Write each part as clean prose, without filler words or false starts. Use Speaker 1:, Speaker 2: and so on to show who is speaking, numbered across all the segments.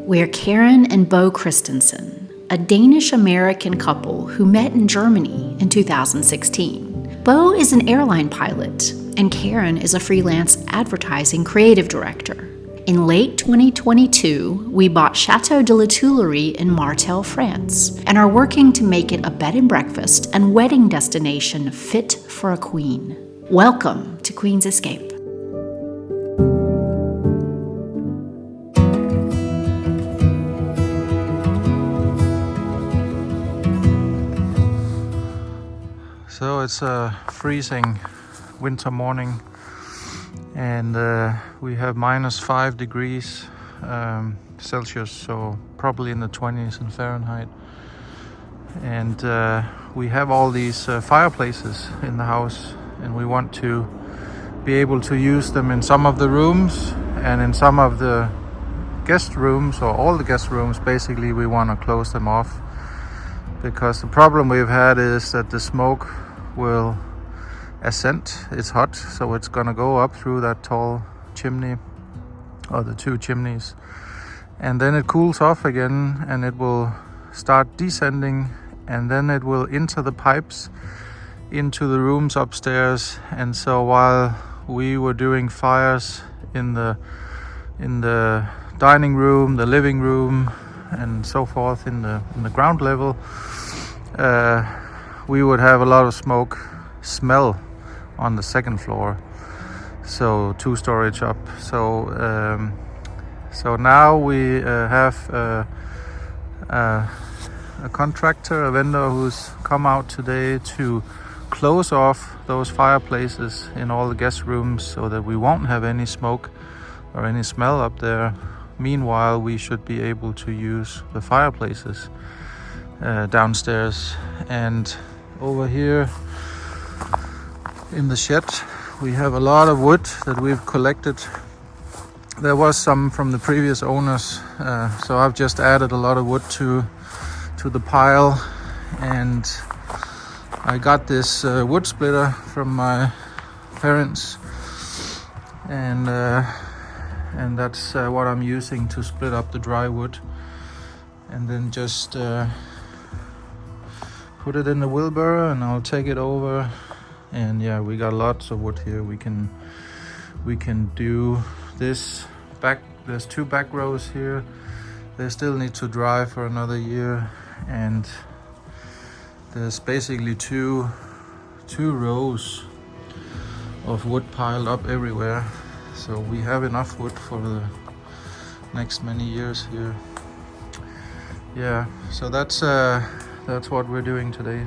Speaker 1: We're Karen and Bo Christensen, a Danish-American couple who met in Germany in 2016. Bo is an airline pilot, and Karen is a freelance advertising creative director. In late 2022, we bought Chateau de la Tuileries in Martel, France, and are working to make it a bed and breakfast and wedding destination fit for a queen. Welcome to Queen's Escape.
Speaker 2: So it's a freezing winter morning, and we have -5 degrees Celsius, so probably in the 20s in Fahrenheit. And we have all these fireplaces in the house, and we want to be able to use them in some of the rooms, and in some of the guest rooms, or all the guest rooms, basically we want to close them off, because the problem we've had is that the smoke will ascend. It's hot, so it's gonna go up through that tall chimney, or the 2 chimneys, and then it cools off again, and it will start descending, and then it will enter the pipes into the rooms upstairs. And so while we were doing fires in the dining room, the living room, and so forth in the ground level, we would have a lot of smoke smell on the second floor, so 2 storage up. So now we have a contractor, a vendor, who's come out today to close off those fireplaces in all the guest rooms so that we won't have any smoke or any smell up there. Meanwhile, we should be able to use the fireplaces downstairs. And over here in the shed, we have a lot of wood that we've collected. There was some from the previous owners, so I've just added a lot of wood to the pile. And I got this wood splitter from my parents, and that's what I'm using to split up the dry wood, and then just put it in the wheelbarrow, and I'll take it over. And yeah, we got lots of wood here. We can do this back. There's 2 back rows here. They still need to dry for another year, and there's basically two rows of wood piled up everywhere. So we have enough wood for the next many years here. Yeah, so that's what we're doing today.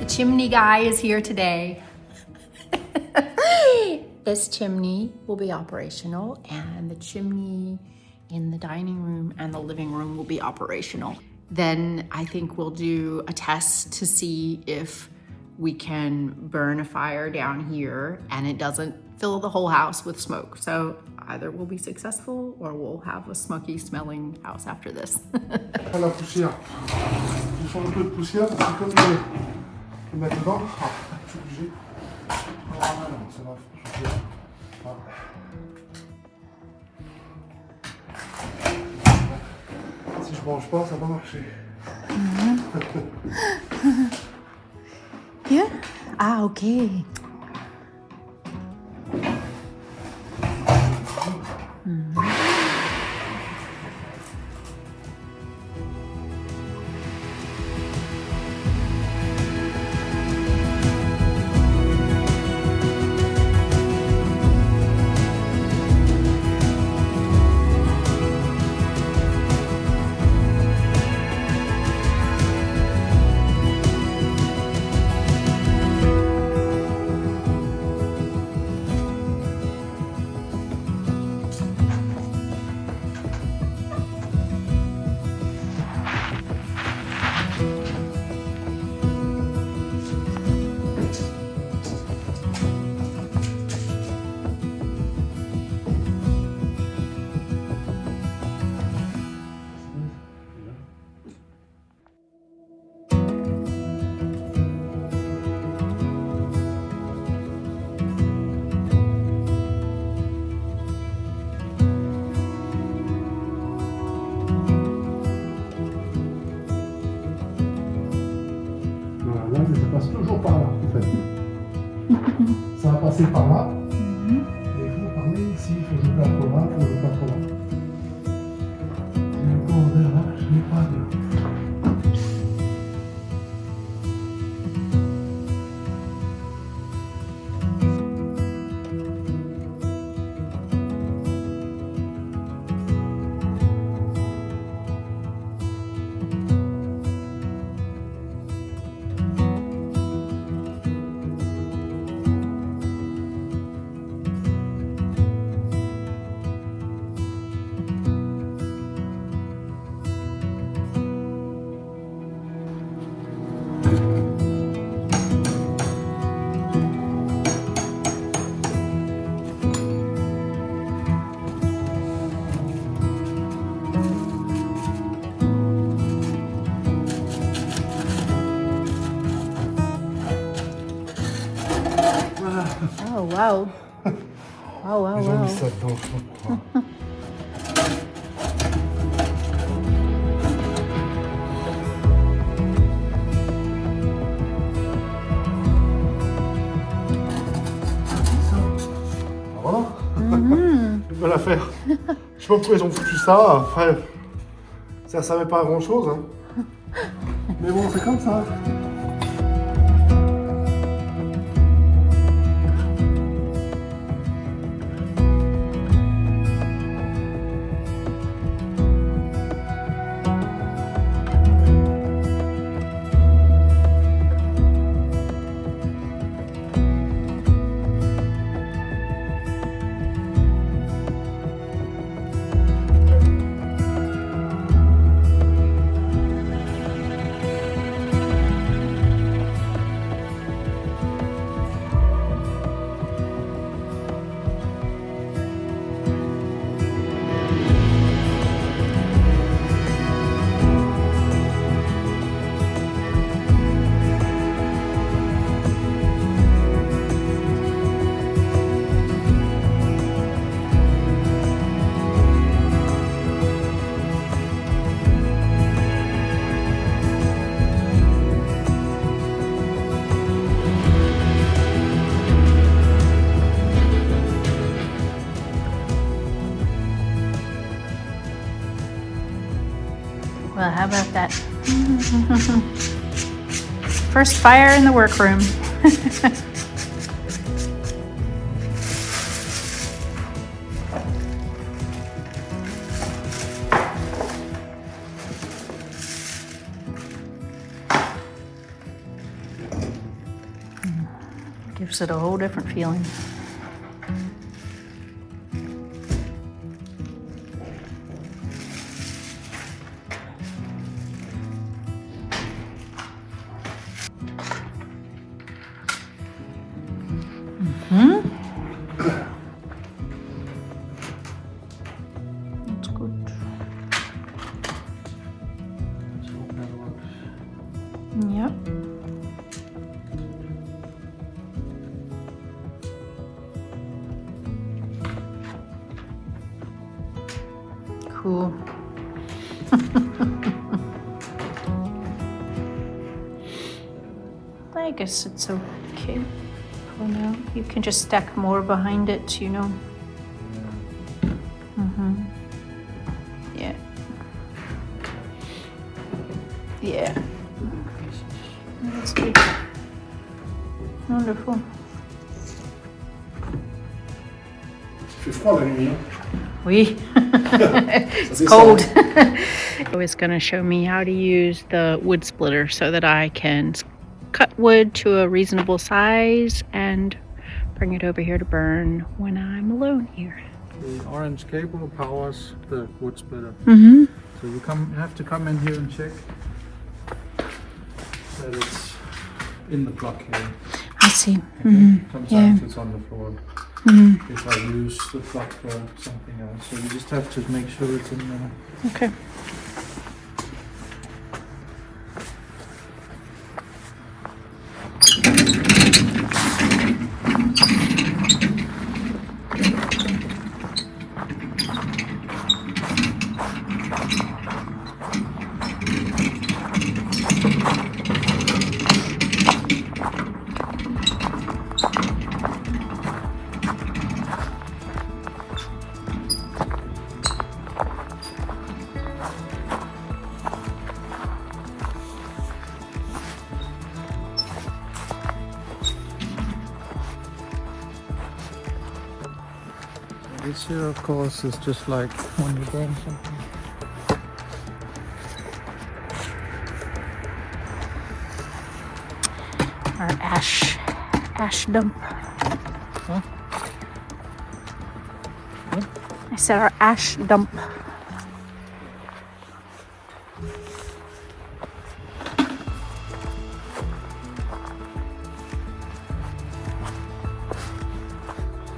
Speaker 1: Chimney guy is here today. This chimney will be operational, and the chimney in the dining room and the living room will be operational. Then I think we'll do a test to see if we can burn a fire down here and it doesn't fill the whole house with smoke. So either we'll be successful or we'll have a smoky smelling house after this.
Speaker 3: La poussière. Je sens un peu de poussière parce que comme je vais le mettre dedans, je suis obligé. Ah non, ça va, je vais. Si je mange pas, ça va marcher.
Speaker 1: Yeah? Ah, okay.
Speaker 3: passer par là. Et il faut parler ici, il faut jouer pas trop loin, il faut jouer pas trop loin. Si je cours vers là, je n'ai pas de...
Speaker 1: Oh, wow. Oh, wow,
Speaker 3: Ils ont mis
Speaker 1: wow.
Speaker 3: ça dedans, je crois. Voilà. Une belle affaire. Je sais pas pourquoi ils ont foutu ça. Enfin, ça servait pas à grand chose. Hein. Mais bon, c'est comme ça.
Speaker 1: Well, how about that? First fire in the workroom. Gives it a whole different feeling. That's good. Yep. Cool. I guess it's okay for now. You can just stack more behind it, you know. Yeah. Yeah. That's good. Wonderful.
Speaker 3: Il fait froid la nuit. Hein.
Speaker 1: Oui. It's
Speaker 3: c'est
Speaker 1: cold.
Speaker 3: ça.
Speaker 1: It was going to show me how to use the wood splitter so that I can cut wood to a reasonable size and bring it over here to burn when I'm alone here.
Speaker 2: The orange cable powers the wood splitter.
Speaker 1: Mm-hmm.
Speaker 2: So you have to come in here and check that it's in the plug here.
Speaker 1: I see.
Speaker 2: Okay?
Speaker 1: Mm-hmm.
Speaker 2: Sometimes
Speaker 1: Yeah.
Speaker 2: it's on the floor.
Speaker 1: Mm-hmm.
Speaker 2: If I use the plug for something else. So you just have to make sure it's in there.
Speaker 1: Okay.
Speaker 2: cozier, of course, is just like when you burn something.
Speaker 1: Our ash dump.
Speaker 2: Huh? What?
Speaker 1: I said our ash dump.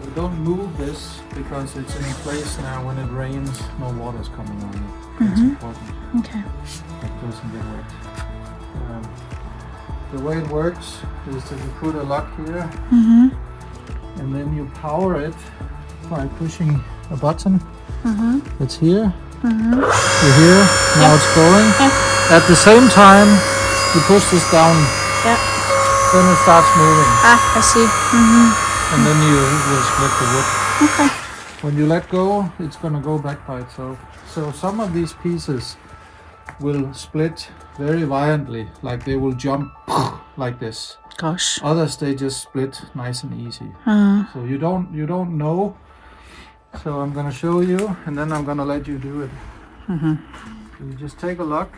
Speaker 2: We don't move this because it's in place now. When it rains, no water's coming on it. That's important.
Speaker 1: Okay.
Speaker 2: It doesn't get wet. The way it works is that you put a lock here, and then you power it by pushing a button. It's here. You're here. Now it's going. At the same time, you push this down.
Speaker 1: Yeah.
Speaker 2: Then it starts moving,
Speaker 1: I see.
Speaker 2: and then you will split the wood.
Speaker 1: Okay.
Speaker 2: When you let go, it's gonna go back by itself. So some of these pieces will split very violently, like they will jump like this.
Speaker 1: Gosh.
Speaker 2: Others, they just split nice and easy. So you don't know. So I'm gonna show you, and then I'm gonna let you do it. So you just take a lock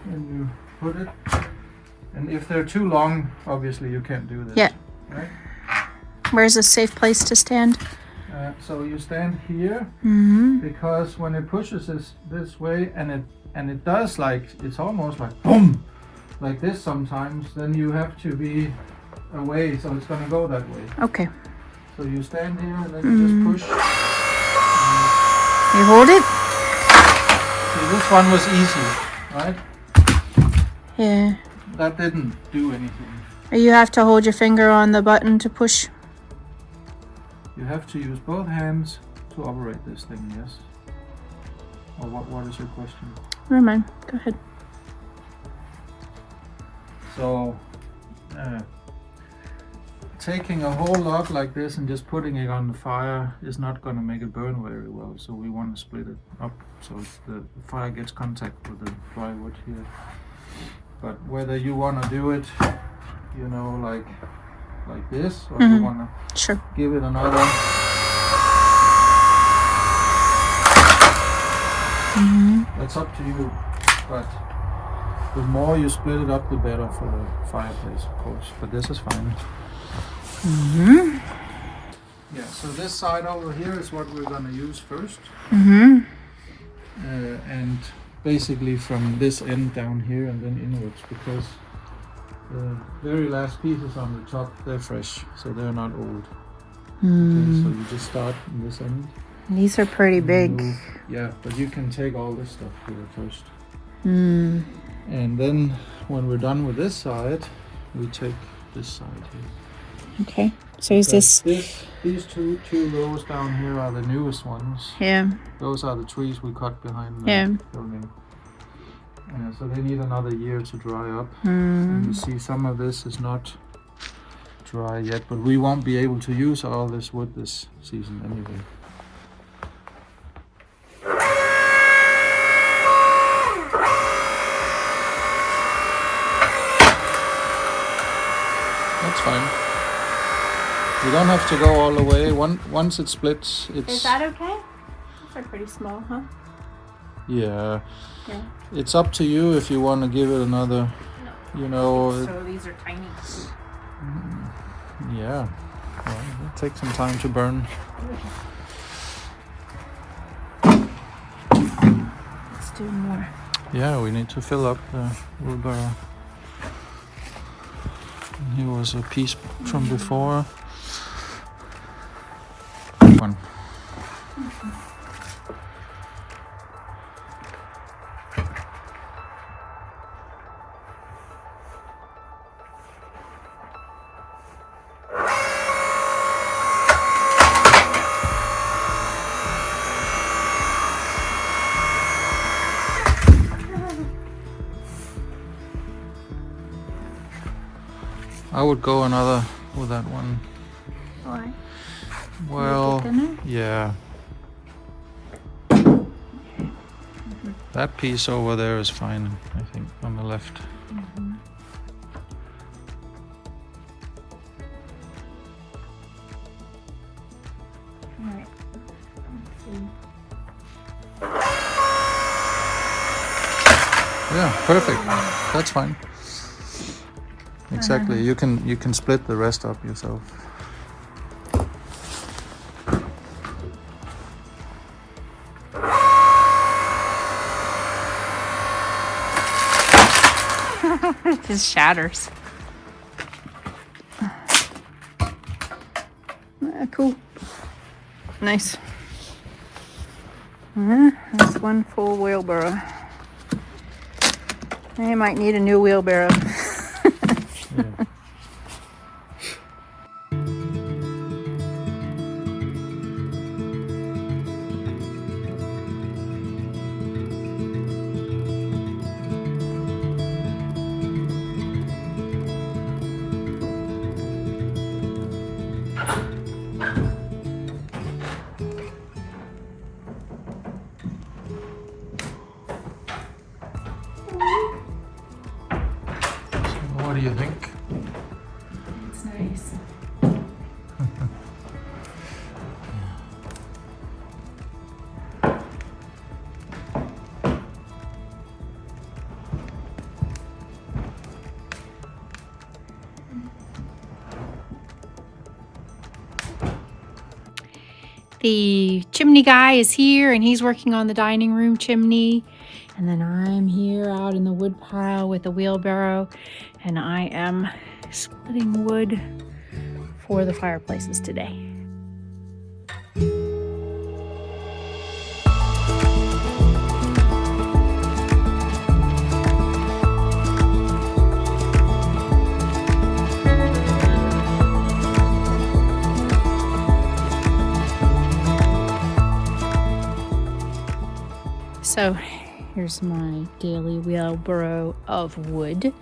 Speaker 2: and you put it. And if they're too long, obviously you can't do this.
Speaker 1: Yeah.
Speaker 2: Right?
Speaker 1: Where's a safe place to stand?
Speaker 2: So you stand here because when it pushes this way, and it does, like, it's almost like boom, like this sometimes, then you have to be away, so it's gonna go that way.
Speaker 1: Okay.
Speaker 2: So you stand here and then you just push.
Speaker 1: You hold it?
Speaker 2: See, this one was easy, right?
Speaker 1: Yeah.
Speaker 2: That didn't do anything.
Speaker 1: You have to hold your finger on the button to push.
Speaker 2: You have to use both hands to operate this thing, yes? Or what is your question?
Speaker 1: Never mind. Go ahead.
Speaker 2: So, taking a whole log like this and just putting it on the fire is not going to make it burn very well. So we want to split it up so the fire gets contact with the dry wood here. But whether you want to do it, you know, like this, or you want to
Speaker 1: Sure.
Speaker 2: give it another. That's up to you. But the more you split it up, the better for the fireplace, of course. But this is fine. Yeah, so this side over here is what we're going to use first. And basically from this end down here and then inwards, because the very last pieces on the top, they're fresh, so they're not old. Okay, so you just start in this end.
Speaker 1: These are pretty big.
Speaker 2: Yeah, but you can take all this stuff here first. And then when we're done with this side, we take this side here.
Speaker 1: Okay. So is this?
Speaker 2: These two rows down here are the newest ones.
Speaker 1: Yeah.
Speaker 2: Those are the trees we cut behind the building. So they need another year to dry up. And you see some of this is not dry yet, but we won't be able to use all this wood this season anyway. That's fine. You don't have to go all the way. Once it splits, it's...
Speaker 1: Is that okay? These are pretty small, huh?
Speaker 2: Yeah.
Speaker 1: Yeah.
Speaker 2: It's up to you if you want to give it another, you know...
Speaker 1: So these are tiny.
Speaker 2: Yeah. Well, it'll take some time to burn.
Speaker 1: Let's do more.
Speaker 2: Yeah, we need to fill up the wheelbarrow. Here was a piece from before. One. I would go another with that one.
Speaker 1: Why?
Speaker 2: Well, yeah. That piece over there is fine, I think, on the left.
Speaker 1: Alright.
Speaker 2: Yeah, perfect. That's fine. Exactly. You can split the rest up yourself.
Speaker 1: It just shatters. Cool. Nice. That's one full wheelbarrow. I might need a new wheelbarrow.
Speaker 2: Yeah. What do you think?
Speaker 1: It's nice. The chimney guy is here and he's working on the dining room chimney. And then I'm here out in the wood pile with a wheelbarrow and I am splitting wood for the fireplaces today. So here's my daily wheelbarrow of wood.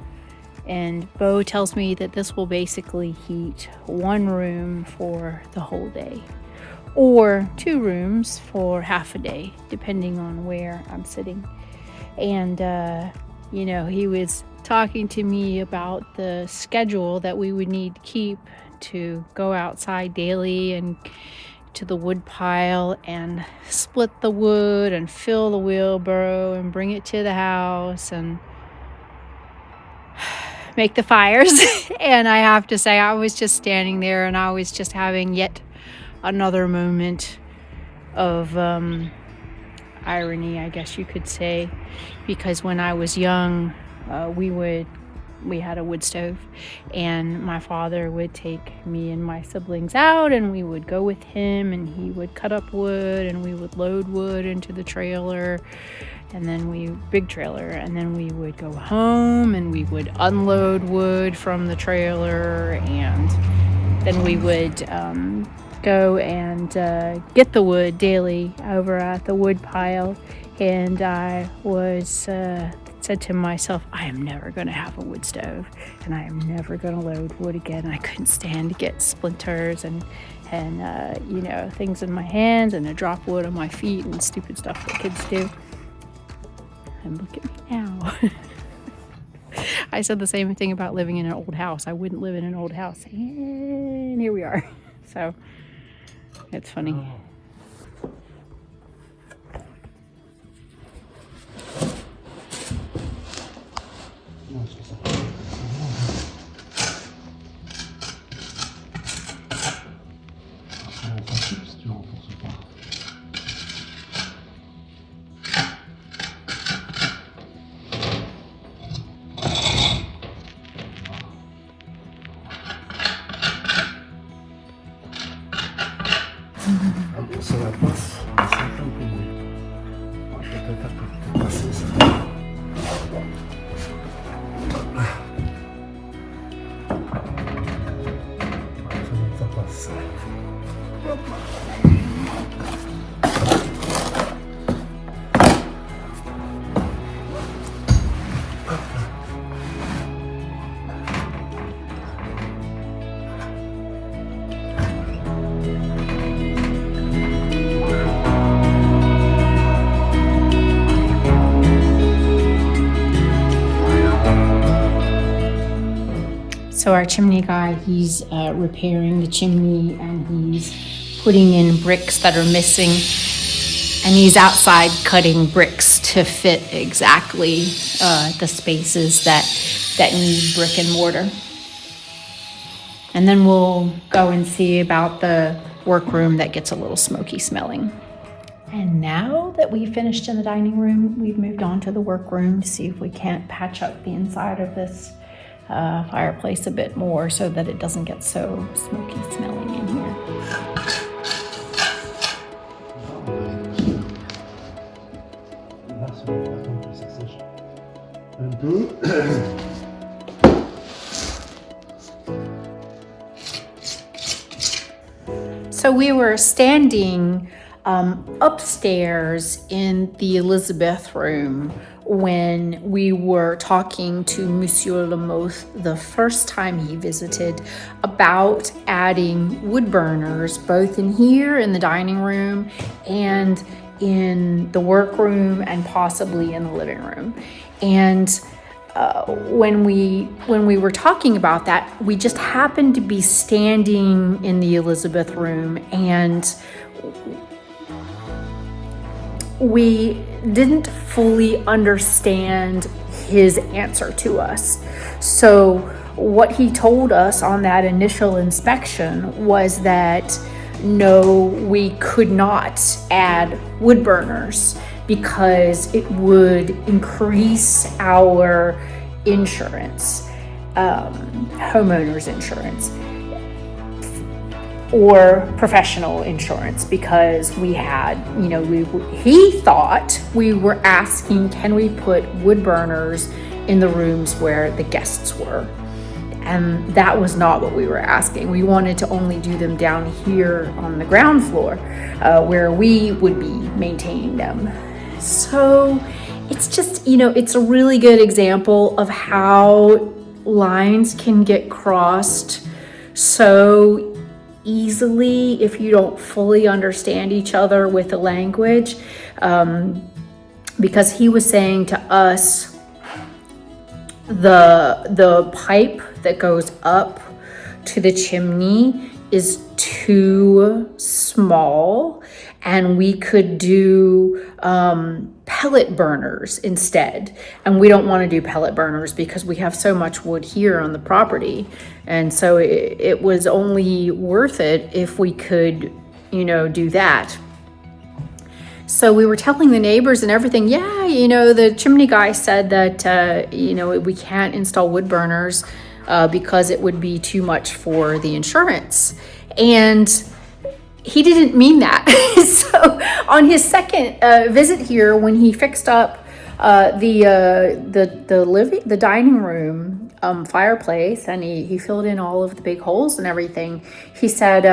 Speaker 1: And Bo tells me that this will basically heat one room for the whole day. Or 2 rooms for half a day, depending on where I'm sitting. And, you know, he was talking to me about the schedule that we would need to keep to go outside daily and to the wood pile and split the wood and fill the wheelbarrow and bring it to the house and make the fires. And I have to say, I was just standing there and I was just having yet another moment of irony, I guess you could say, because when I was young, we had a wood stove and my father would take me and my siblings out and we would go with him and he would cut up wood and we would load wood into the trailer and then big trailer, and then we would go home and we would unload wood from the trailer and then we would go and get the wood daily over at the wood pile. And I was said to myself, I am never going to have a wood stove and I am never going to load wood again. I couldn't stand to get splinters and you know, things in my hands and to drop wood on my feet and stupid stuff that kids do. And look at me now. I said the same thing about living in an old house. I wouldn't live in an old house. And here we are. So it's funny.
Speaker 3: Ça la passe, c'est un peu mieux. Je vais peut-être un peu passer ça. Ça passe. Hop là.
Speaker 1: So our chimney guy, he's repairing the chimney and he's putting in bricks that are missing. And he's outside cutting bricks to fit exactly the spaces that need brick and mortar. And then we'll go and see about the workroom that gets a little smoky smelling. And now that we've finished in the dining room, we've moved on to the workroom to see if we can't patch up the inside of this fireplace a bit more so that it doesn't get so smoky smelling in here.
Speaker 3: Un peu.
Speaker 1: So we were standing upstairs in the Elizabeth room when we were talking to Monsieur Lamothe the first time he visited about adding wood burners both in here in the dining room and in the workroom and possibly in the living room. And when we were talking about that, we just happened to be standing in the Elizabeth room, and we didn't fully understand his answer to us. So what he told us on that initial inspection was that no, we could not add wood burners because it would increase our insurance, homeowners insurance, or professional insurance, because we had, he thought we were asking, can we put wood burners in the rooms where the guests were? And that was not what we were asking. We wanted to only do them down here on the ground floor, where we would be maintaining them. So it's just, it's a really good example of how lines can get crossed so easily if you don't fully understand each other with the language. Because he was saying to us, the pipe that goes up to the chimney is too small, and we could do pellet burners instead. And we don't want to do pellet burners because we have so much wood here on the property. And so it was only worth it if we could, do that. So we were telling the neighbors and everything, the chimney guy said that, we can't install wood burners because it would be too much for the insurance. And he didn't mean that. So on his second visit here, when he fixed up the dining room fireplace, and he filled in all of the big holes and everything, he said,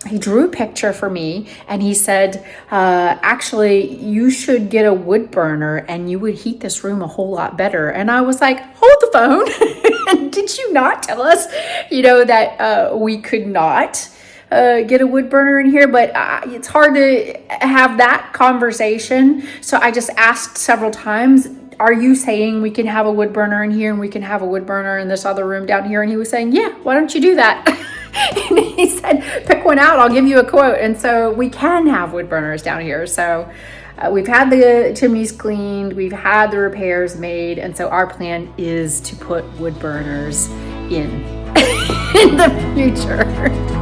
Speaker 1: he drew a picture for me, and he said, actually, you should get a wood burner and you would heat this room a whole lot better. And I was like, hold the phone. Did you not tell us, that we could not get a wood burner in here? But it's hard to have that conversation. So I just asked several times, are you saying we can have a wood burner in here and we can have a wood burner in this other room down here? And he was saying, yeah, why don't you do that? And he said, pick one out, I'll give you a quote. And so we can have wood burners down here. So we've had the chimneys cleaned, we've had the repairs made, and so our plan is to put wood burners in the future.